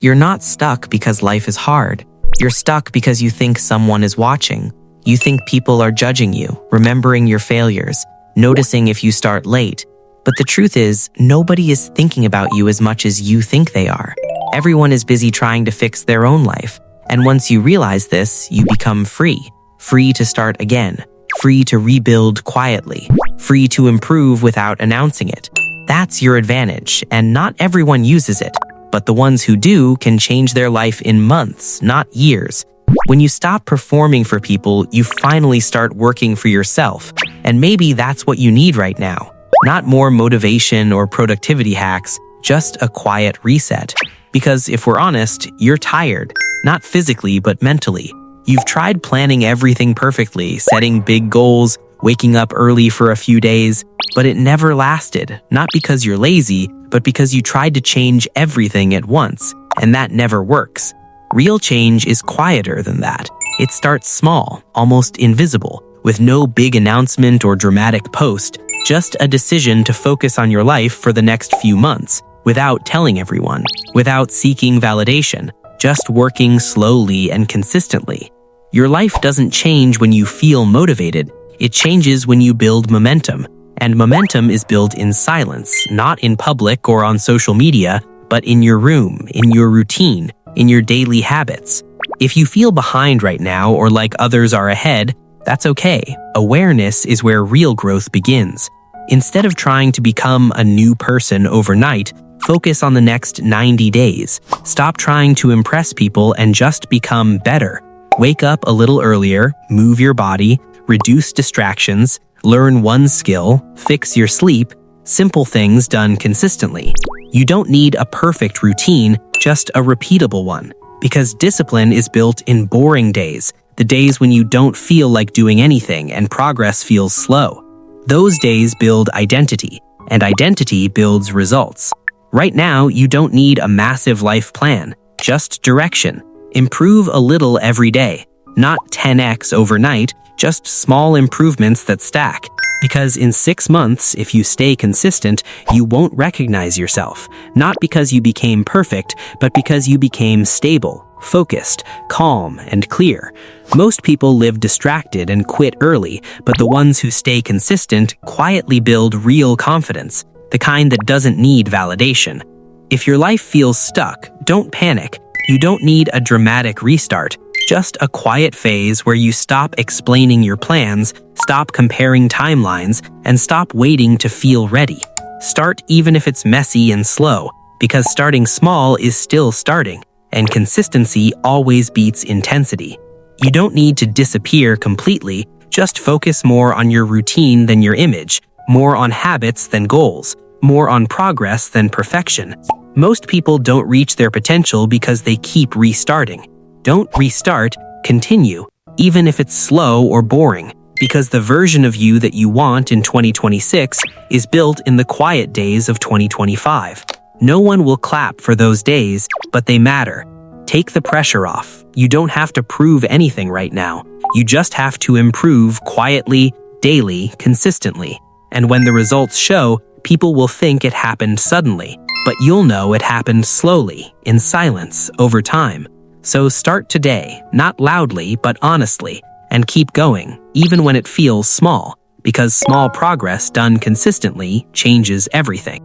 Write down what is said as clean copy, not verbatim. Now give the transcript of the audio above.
You're not stuck because life is hard. You're stuck because you think someone is watching. You think people are judging you, remembering your failures, noticing if you start late. But the truth is, nobody is thinking about you as much as you think they are. Everyone is busy trying to fix their own life. And once you realize this, you become free. Free to start again. Free to rebuild quietly. Free to improve without announcing it. That's your advantage, and not everyone uses it. But the ones who do can change their life in months, not years. When you stop performing for people, you finally start working for yourself. And maybe that's what you need right now. Not more motivation or productivity hacks, just a quiet reset. Because if we're honest, you're tired. Not physically, but mentally. You've tried planning everything perfectly, setting big goals, waking up early for a few days, but it never lasted. Not because you're lazy, but because you tried to change everything at once, and that never works. Real change is quieter than that. It starts small, almost invisible, with no big announcement or dramatic post, just a decision to focus on your life for the next few months, without telling everyone, without seeking validation, just working slowly and consistently. Your life doesn't change when you feel motivated. It changes when you build momentum. And momentum is built in silence, not in public or on social media, but in your room, in your routine, in your daily habits. If you feel behind right now or like others are ahead, that's okay. Awareness is where real growth begins. Instead of trying to become a new person overnight, focus on the next 90 days. Stop trying to impress people and just become better. Wake up a little earlier, move your body, reduce distractions, learn one skill, fix your sleep, simple things done consistently. You don't need a perfect routine, just a repeatable one. Because discipline is built in boring days, the days when you don't feel like doing anything and progress feels slow. Those days build identity, and identity builds results. Right now, you don't need a massive life plan, just direction. Improve a little every day, not 10x overnight, just small improvements that stack. Because in 6 months, if you stay consistent, you won't recognize yourself. Not because you became perfect, but because you became stable, focused, calm, and clear. Most people live distracted and quit early, but the ones who stay consistent quietly build real confidence, the kind that doesn't need validation. If your life feels stuck, don't panic. You don't need a dramatic restart. Just a quiet phase where you stop explaining your plans, stop comparing timelines, and stop waiting to feel ready. Start even if it's messy and slow, because starting small is still starting, and consistency always beats intensity. You don't need to disappear completely, just focus more on your routine than your image, more on habits than goals, more on progress than perfection. Most people don't reach their potential because they keep restarting. Don't restart, continue, even if it's slow or boring, because the version of you that you want in 2026 is built in the quiet days of 2025. No one will clap for those days, but they matter. Take the pressure off. You don't have to prove anything right now. You just have to improve quietly, daily, consistently. And when the results show, people will think it happened suddenly, but you'll know it happened slowly, in silence, over time. So start today, not loudly, but honestly, and keep going, even when it feels small, because small progress done consistently changes everything.